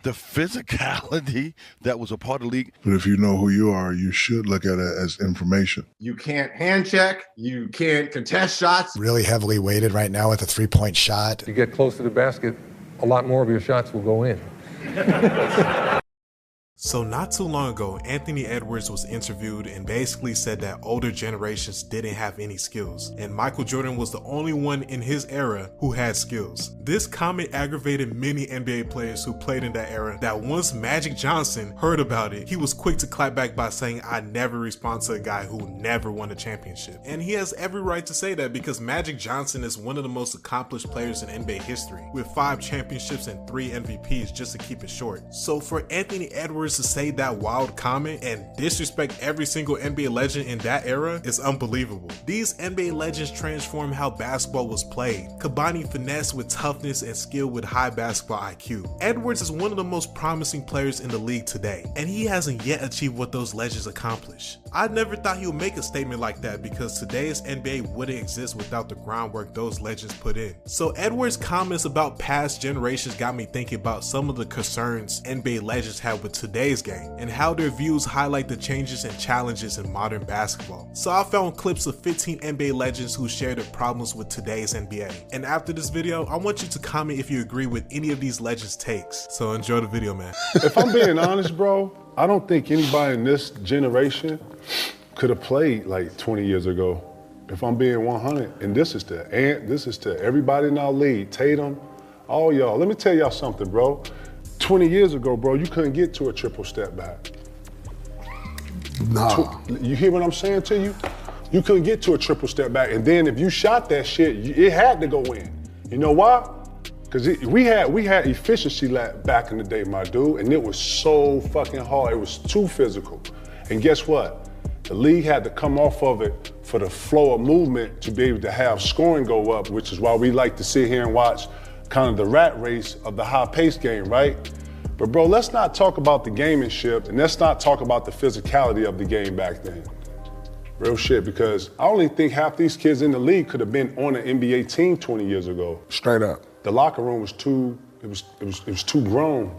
the physicality that was a part of the league. But if you know who you are, you should look at it as information. You can't hand check. You can't contest shots. Really heavily weighted right now with a three-point shot. You get close to the basket, a lot more of your shots will go in. So not too long ago, Anthony Edwards was interviewed and basically said that older generations didn't have any skills, and Michael Jordan was the only one in his era who had skills. This comment aggravated many NBA players who played in that era, that once Magic Johnson heard about it, he was quick to clap back by saying, "I never respond to a guy who never won a championship." And he has every right to say that, because Magic Johnson is one of the most accomplished players in NBA history, with 5 championships and 3 MVPs, just to keep it short. So for Anthony Edwards to say that wild comment and disrespect every single NBA legend in that era is unbelievable. These NBA legends transformed how basketball was played, combining finesse with toughness and skill with high basketball IQ. Edwards is one of the most promising players in the league today, and he hasn't yet achieved what those legends accomplished. I never thought he would make a statement like that, because today's NBA wouldn't exist without the groundwork those legends put in. So Edwards' comments about past generations got me thinking about some of the concerns NBA legends have with today's game, and how their views highlight the changes and challenges in modern basketball. So I found clips of 15 NBA legends who share their problems with today's NBA. And after this video, I want you to comment if you agree with any of these legends' takes. So enjoy the video, man. If I'm being honest, bro, I don't think anybody in this generation could have played like 20 years ago. If I'm being 100, and this is to everybody in our league, Tatum, all y'all. Let me tell y'all something, bro. 20 years ago, bro, you couldn't get to a triple step back. Nah. You hear what I'm saying to you? You couldn't get to a triple step back, and then if you shot that shit, it had to go in. You know why? Because we had efficiency back in the day, my dude, and it was so fucking hard. It was too physical. And guess what? The league had to come off of it for the flow of movement to be able to have scoring go up, which is why we like to sit here and watch kind of the rat race of the high-paced game, right? But bro, let's not talk about the gamemanship, and let's not talk about the physicality of the game back then. Real shit, because I only think half these kids in the league could have been on an NBA team 20 years ago. Straight up. The locker room was too grown.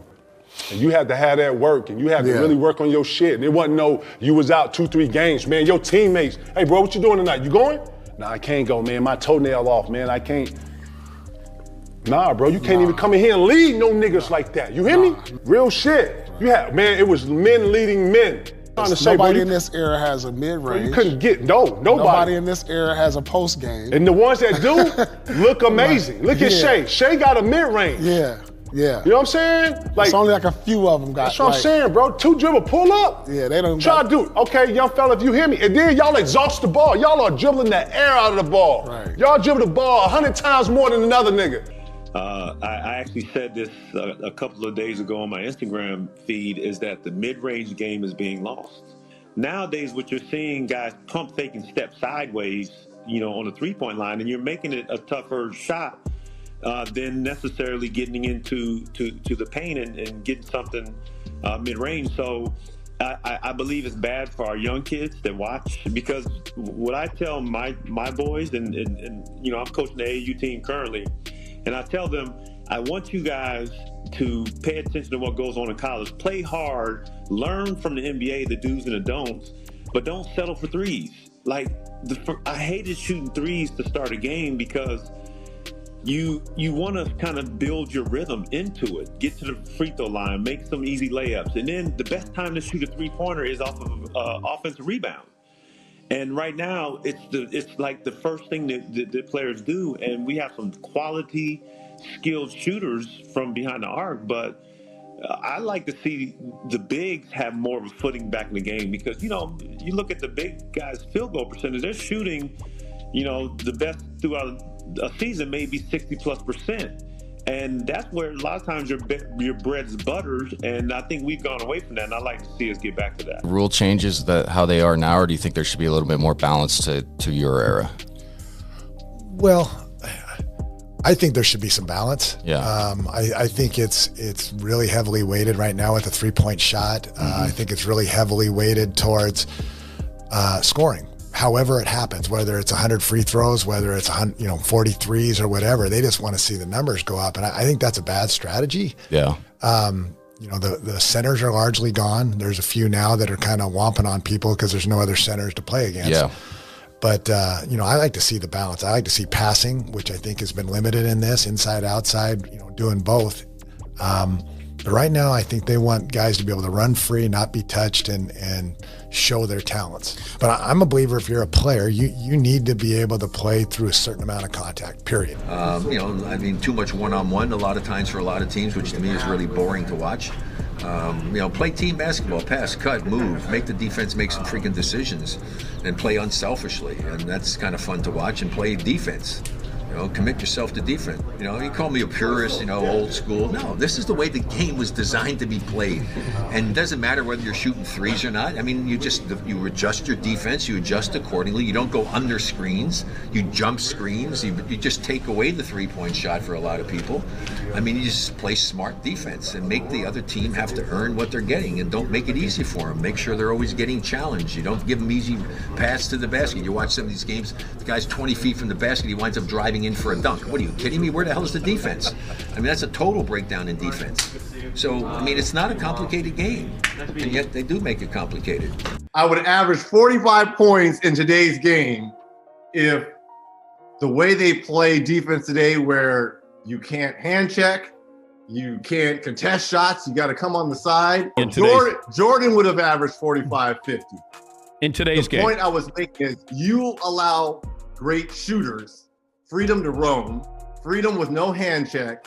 And you had to have that work, and you had to really work on your shit. And it wasn't no, you was out 2-3 games, man. Your teammates, hey bro, what you doing tonight? You going? Nah, I can't go, man. My toenail off, man. I can't. Nah, bro, you can't even come in here and lead no niggas like that. You hear me? Real shit. You had, man, it was men leading men. Nobody in this era has a mid-range. Bro, you couldn't get, nobody. Nobody in this era has a post game. And the ones that do look amazing. Look at Shea. Shea got a mid-range. Yeah. You know what I'm saying? Like, it's only like a few of them got. That's what I'm saying, bro. 2 dribble pull up. Yeah, they don't try to do it. Okay, young fella, if you hear me. And then y'all exhaust the ball. Y'all are dribbling the air out of the ball. Right. Y'all dribble the ball 100 times more than another nigga. I actually said this a couple of days ago on my Instagram feed, is that the mid-range game is being lost. Nowadays, what you're seeing, guys pump faking step sideways, you know, on the three-point line, and you're making it a tougher shot than necessarily getting into the paint and getting something mid-range. So I believe it's bad for our young kids that watch, because what I tell my boys, and you know, I'm coaching the AAU team currently, and I tell them, I want you guys to pay attention to what goes on in college. Play hard, learn from the NBA, the do's and the don'ts, but don't settle for threes. Like, I hated shooting threes to start a game, because you want to kind of build your rhythm into it. Get to the free throw line, make some easy layups, and then the best time to shoot a three-pointer is off of offensive rebound. And right now, it's like the first thing that players do, and we have some quality, skilled shooters from behind the arc, but I like to see the bigs have more of a footing back in the game, because, you know, you look at the big guys' field goal percentage, they're shooting, you know, the best throughout a season, maybe 60+%. And that's where a lot of times your bread's buttered, and I think we've gone away from that, and I'd like to see us get back to that. Rule changes how they are now, or do you think there should be a little bit more balance to your era? Well, I think there should be some balance. Yeah. I think it's really heavily weighted right now with a three-point shot. I think it's really heavily weighted towards scoring. However it happens, whether it's 100 free throws, whether it's 43s or whatever, they just want to see the numbers go up, and I think that's a bad strategy. Yeah. The centers are largely gone. There's a few now that are kind of womping on people because there's no other centers to play against. Yeah. But, I like to see the balance. I like to see passing, which I think has been limited in this, inside, outside, doing both. But right now, I think they want guys to be able to run free, not be touched, and show their talents. But I'm a believer if you're a player, you need to be able to play through a certain amount of contact, period. Too much one-on-one a lot of times for a lot of teams, which to me is really boring to watch. Play team basketball, pass, cut, move, make the defense make some freaking decisions and play unselfishly. And that's kind of fun to watch, and play defense. Commit yourself to defense. You call me a purist, old school. No, this is the way the game was designed to be played. And it doesn't matter whether you're shooting threes or not. I mean, you adjust your defense, you adjust accordingly. You don't go under screens, you jump screens, you just take away the three-point shot for a lot of people. I mean, you just play smart defense and make the other team have to earn what they're getting, and don't make it easy for them. Make sure they're always getting challenged. You don't give them easy pass to the basket. You watch some of these games, the guy's 20 feet from the basket, he winds up driving in for a dunk. What are you kidding me? Where the hell is the defense? I mean, that's a total breakdown in defense. So, I mean, it's not a complicated game, and yet they do make it complicated. I would average 45 points in today's game if the way they play defense today, where you can't hand check, you can't contest shots, you got to come on the side. Jordan would have averaged 45, 50. In today's game. The point I was making is you allow great shooters freedom to roam, freedom with no hand check.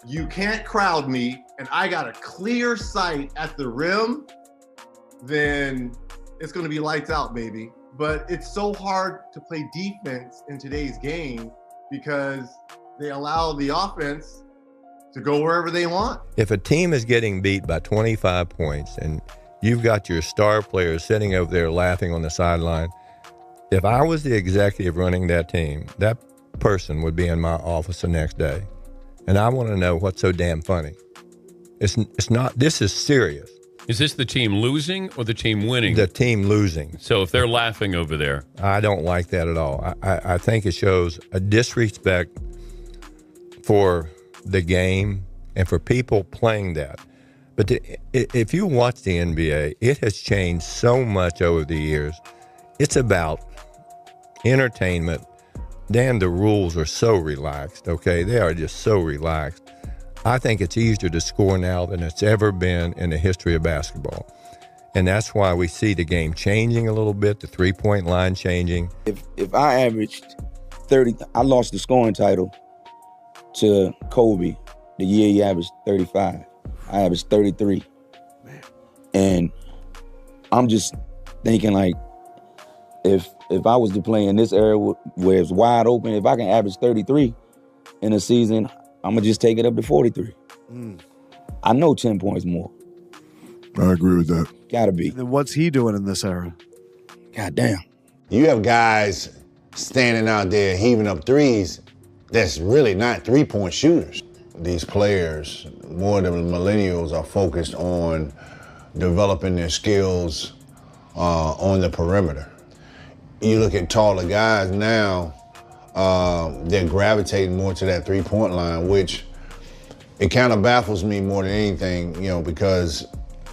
You can't crowd me, and I got a clear sight at the rim, then it's going to be lights out, baby. But it's so hard to play defense in today's game because they allow the offense to go wherever they want. If a team is getting beat by 25 points and you've got your star players sitting over there laughing on the sideline, if I was the executive running that team, that person would be in my office the next day. And I want to know what's so damn funny. It's not, this is serious. Is this the team losing or the team winning? The team losing. So if they're laughing over there. I don't like that at all. I think it shows a disrespect for the game and for people playing that. But if you watch the NBA, it has changed so much over the years. It's about entertainment. Damn, the rules are so relaxed, okay? They are just so relaxed. I think it's easier to score now than it's ever been in the history of basketball. And that's why we see the game changing a little bit, the three-point line changing. If I averaged 30, I lost the scoring title to Kobe the year he averaged 35. I averaged 33. And I'm just thinking, like, if I was to play in this era where it's wide open, if I can average 33 in a season, I'm going to just take it up to 43. I know 10 points more. I agree with that. Gotta be. And then what's he doing in this era? God damn. You have guys standing out there heaving up threes that's really not three-point shooters. These players, more than millennials, are focused on developing their skills on the perimeter. You look at taller guys now, they're gravitating more to that three-point line, which it kind of baffles me more than anything, because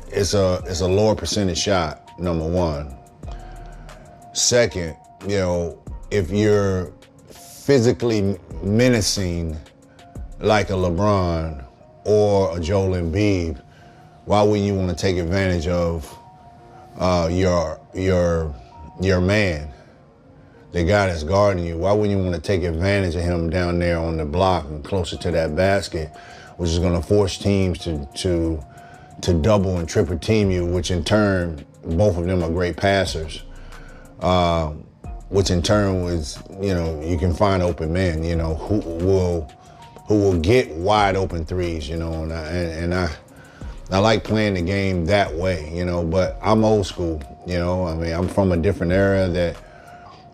it's a lower percentage shot, number one. Second, if you're physically menacing like a LeBron or a Joel Embiid, why wouldn't you want to take advantage of your man, the guy that's guarding you? Why wouldn't you want to take advantage of him down there on the block and closer to that basket, which is going to force teams to double and triple team you, which in turn, both of them are great passers, which in turn was, you can find open men, who will get wide open threes, and I like playing the game that way, but I'm old school, I'm from a different era that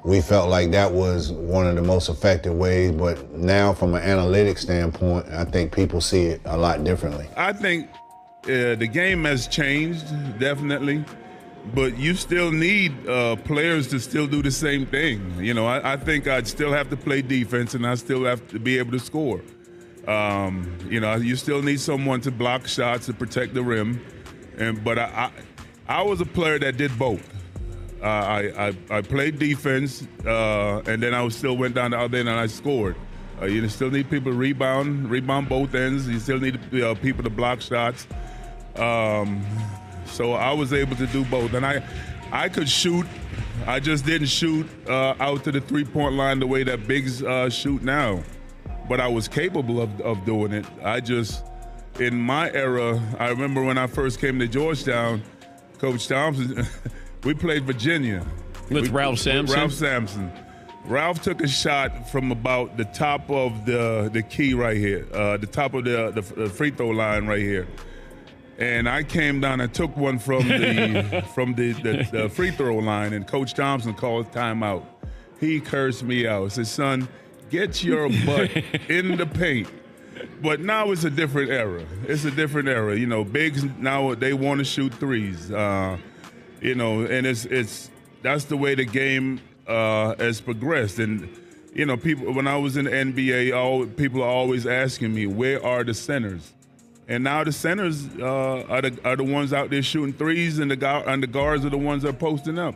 we felt like that was one of the most effective ways, but now from an analytics standpoint, I think people see it a lot differently. I think the game has changed, definitely, but you still need players to still do the same thing. I think I'd still have to play defense and I still have to be able to score. You still need someone to block shots to protect the rim, but I was a player that did both. I played defense, and then I still went down the other end and I scored. You still need people to rebound both ends. You still need people to block shots. So I was able to do both, and I could shoot. I just didn't shoot out to the three-point line the way that bigs shoot now. But I was capable of doing it. In my era, I remember when I first came to Georgetown, Coach Thompson, we played Virginia. With Ralph Sampson. Ralph took a shot from about the top of the key right here, the top of the free throw line right here. And I came down and took one from the free throw line, and Coach Thompson called timeout. He cursed me out. He said, "Son, get your butt in the paint." But now it's a different era. It's a different era. Bigs now, they want to shoot threes. And it's that's the way the game has progressed. And people, when I was in the NBA, people are always asking me, where are the centers? And now the centers are the ones out there shooting threes, and the guards are the ones that are posting up.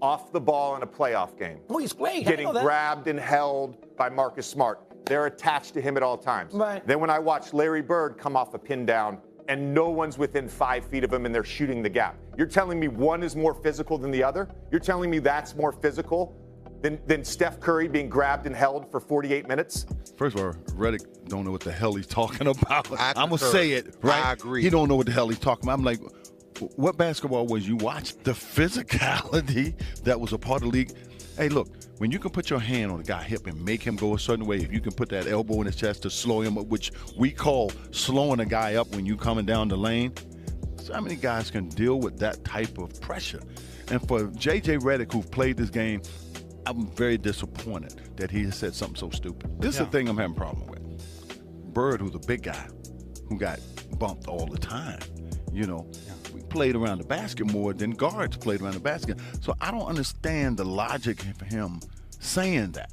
Off the ball in a playoff game. Oh, he's great. Getting grabbed and held by Marcus Smart. They're attached to him at all times. Right. Then when I watch Larry Bird come off a pin down and no one's within 5 feet of him and they're shooting the gap. You're telling me one is more physical than the other? You're telling me that's more physical than Steph Curry being grabbed and held for 48 minutes? First of all, Redick don't know what the hell he's talking about. I'm going to concur. say it, right? I agree. He don't know what the hell he's talking about. I'm like, what basketball was you watching? The physicality that was a part of the league. Hey, look, when you can put your hand on a guy's hip and make him go a certain way, if you can put that elbow in his chest to slow him up, which we call slowing a guy up when you coming down the lane, so how many guys can deal with that type of pressure? And for J.J. Redick, who played this game, I'm very disappointed that he has said something so stupid. This is the thing I'm having a problem with. Bird, who's a big guy, who got bumped all the time, we played around the basket more than guards played around the basket. So I don't understand the logic for him saying that.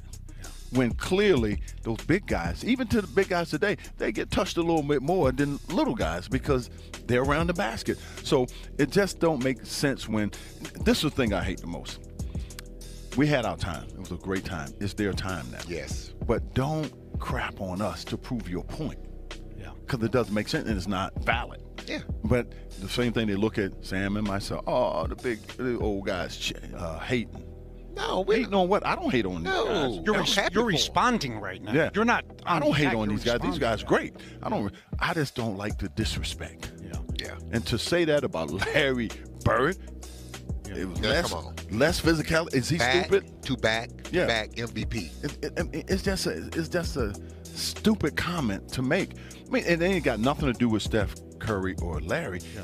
When clearly those big guys, even to the big guys today, they get touched a little bit more than little guys because they're around the basket. So it just don't make sense when, this is the thing I hate the most. We had our time. It was a great time. It's their time now. Yes. But don't crap on us to prove your point. Yeah. Because it doesn't make sense and it's not valid. Yeah. But the same thing, they look at Sam and myself, the old guys hating. No, hating on what? I don't hate on these guys. You're responding right now. Yeah. You're not. I don't hate on these guys. These guys are great. I just don't like the disrespect. Yeah. And to say that about Larry Bird, it was less physical. Is he stupid? Back MVP. It's just a stupid comment to make. I mean, it ain't got nothing to do with Steph Curry or Larry. Yeah.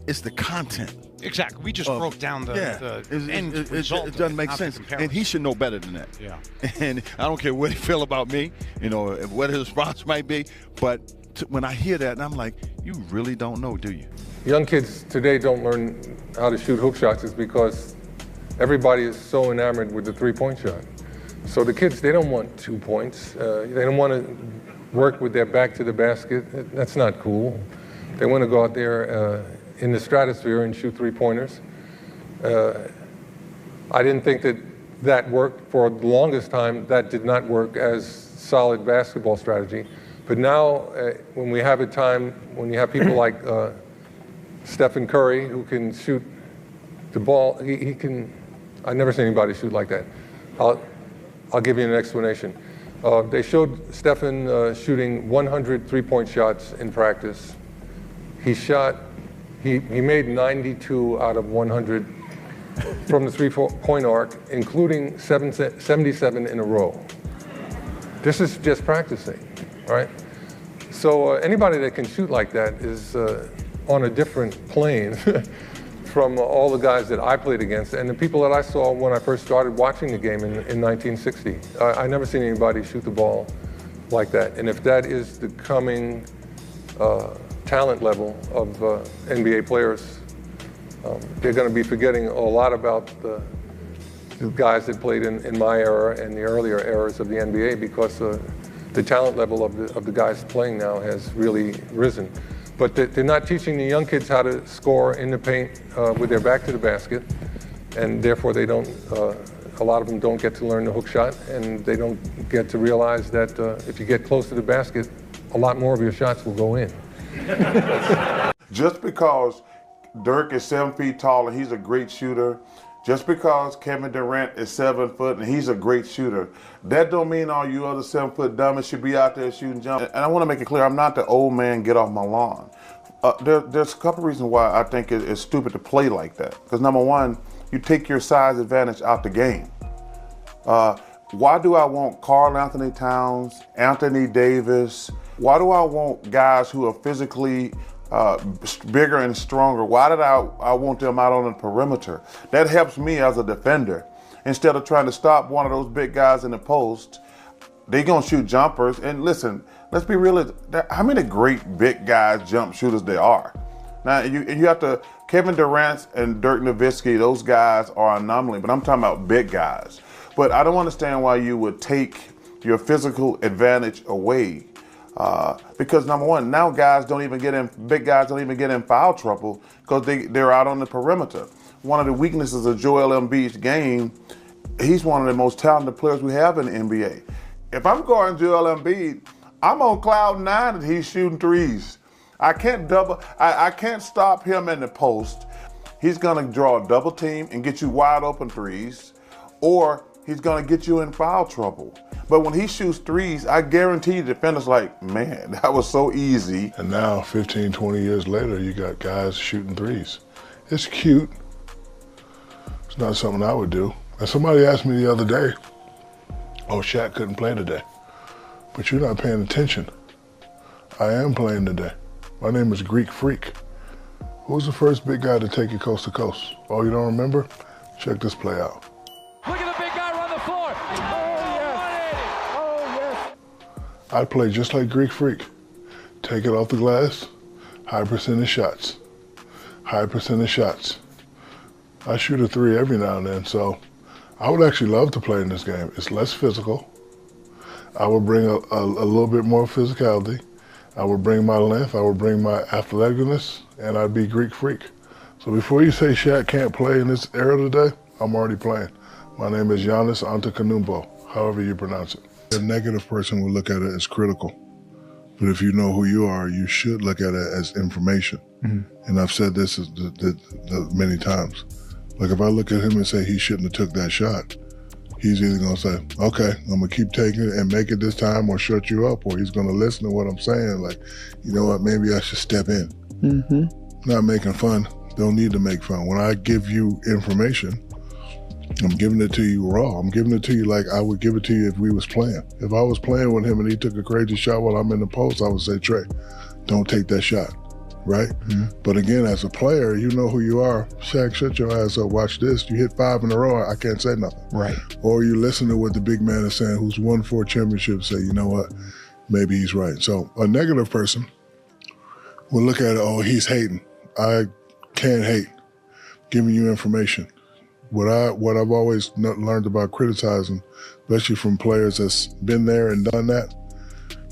It's the content. Exactly. We just broke down the end result. It doesn't make sense. And he should know better than that. Yeah. And I don't care what he feel about me, what his response might be. But when I hear that, and I'm like, you really don't know, do you? Young kids today don't learn how to shoot hook shots is because everybody is so enamored with the three-point shot. So the kids, they don't want 2 points. They don't want to work with their back to the basket. That's not cool. They want to go out there in the stratosphere and shoot three-pointers. I didn't think that worked for the longest time. That did not work as solid basketball strategy. But now, when we have a time, when you have people like Stephen Curry, who can shoot the ball, he can. I've never seen anybody shoot like that. I'll give you an explanation. They showed Stephen shooting 100 three-point shots in practice. He made 92 out of 100 from the three-point arc, including 77 in a row. This is just practicing, right? So anybody that can shoot like that is on a different plane from all the guys that I played against and the people that I saw when I first started watching the game in 1960. I never seen anybody shoot the ball like that. And if that is the coming talent level of NBA players, they're going to be forgetting a lot about the guys that played in my era and the earlier eras of the NBA because the talent level of the guys playing now has really risen. But they're not teaching the young kids how to score in the paint with their back to the basket, and therefore they don't. A lot of them don't get to learn the hook shot, and they don't get to realize that if you get close to the basket, a lot more of your shots will go in. Just because Dirk is 7 feet tall and he's a great shooter, just because Kevin Durant is 7 foot and he's a great shooter, that don't mean all you other 7 foot dummies should be out there shooting jump. And I want to make it clear, I'm not the old man get off my lawn. There's a couple reasons why I think it's stupid to play like that. Because number one, you take your size advantage out the game. Why do I want Karl Anthony Towns, Anthony Davis? Why do I want guys who are physically bigger and stronger? Why did I want them out on the perimeter? That helps me as a defender. Instead of trying to stop one of those big guys in the post, they're going to shoot jumpers. And listen, let's be real. How many great big guys, jump shooters there are? Now, you have to, Kevin Durant and Dirk Nowitzki, those guys are an anomaly, but I'm talking about big guys. But I don't understand why you would take your physical advantage away. Because number one, now big guys don't even get in foul trouble because they're out on the perimeter. One of the weaknesses of Joel Embiid's game, he's one of the most talented players we have in the NBA. If I'm guarding Joel Embiid, I'm on cloud 9 that he's shooting threes. I can't stop him in the post. He's gonna draw a double team and get you wide open threes, or he's gonna get you in foul trouble. But when he shoots threes, I guarantee the defender's like, man, that was so easy. And now, 15, 20 years later, you got guys shooting threes. It's cute. It's not something I would do. And somebody asked me the other day, oh, Shaq couldn't play today. But you're not paying attention. I am playing today. My name is Greek Freak. Who was the first big guy to take it coast to coast? Oh, you don't remember? Check this play out. Look at the big guy run the floor. Oh, yes. I play just like Greek Freak. Take it off the glass, high percentage shots. High percentage shots. I shoot a three every now and then, so I would actually love to play in this game. It's less physical. I would bring a little bit more physicality. I would bring my length, I would bring my athleticness, and I'd be Greek Freak. So before you say Shaq can't play in this era today, I'm already playing. My name is Giannis Antetokounmpo, however you pronounce it. A negative person will look at it as critical. But if you know who you are, you should look at it as information. Mm-hmm. And I've said this many times. Like if I look at him and say he shouldn't have took that shot, he's either gonna say, okay, I'm gonna keep taking it and make it this time or shut you up, or he's gonna listen to what I'm saying, like, you know what, maybe I should step in. Mm-hmm. Not making fun, don't need to make fun. When I give you information, I'm giving it to you raw. I'm giving it to you like I would give it to you if we was playing. If I was playing with him and he took a crazy shot while I'm in the post, I would say, Trey, don't take that shot, right? Mm-hmm. But again, as a player, you know who you are. Shaq, shut your ass up, watch this. You hit 5 in a row, I can't say nothing. Right. Or you listen to what the big man is saying, who's won 4 championships, say, you know what, maybe he's right. So a negative person will look at it, oh, he's hating. I can't hate, giving you information. What I've always learned about criticizing, especially from players that's been there and done that,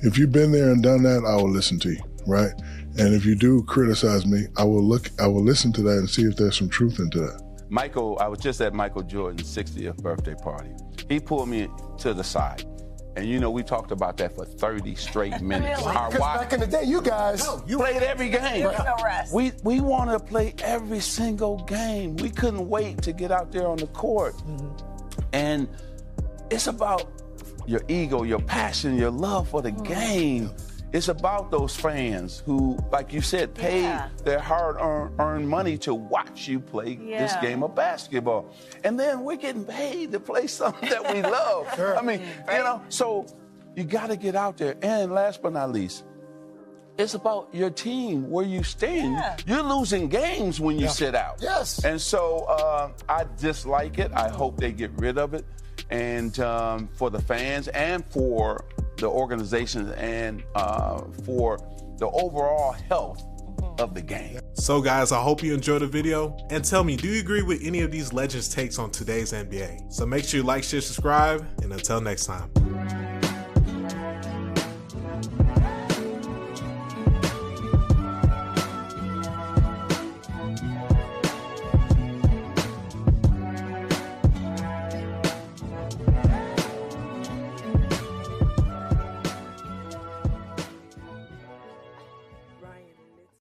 if you've been there and done that, I will listen to you, right? And if you do criticize me, I will listen to that and see if there's some truth into that. Michael, I was just at Michael Jordan's 60th birthday party. He pulled me to the side. And you know, we talked about that for 30 straight minutes. Because back in the day, you guys played every game. No rest. We wanted to play every single game. We couldn't wait to get out there on the court. Mm-hmm. And it's about your ego, your passion, your love for the game. It's about those fans who, like you said, pay their hard-earned money to watch you play this game of basketball. And then we're getting paid to play something that we love. Sure. I mean, you know, so you got to get out there. And last but not least, it's about your team, where you stand. Yeah. You're losing games when you sit out. Yes. And so I dislike it. I hope they get rid of it. And for the fans and for the organization and for the overall health of the game. So guys, I hope you enjoyed the video, and tell me, do you agree with any of these legends' takes on today's NBA? So make sure you like, share, subscribe, and until next time.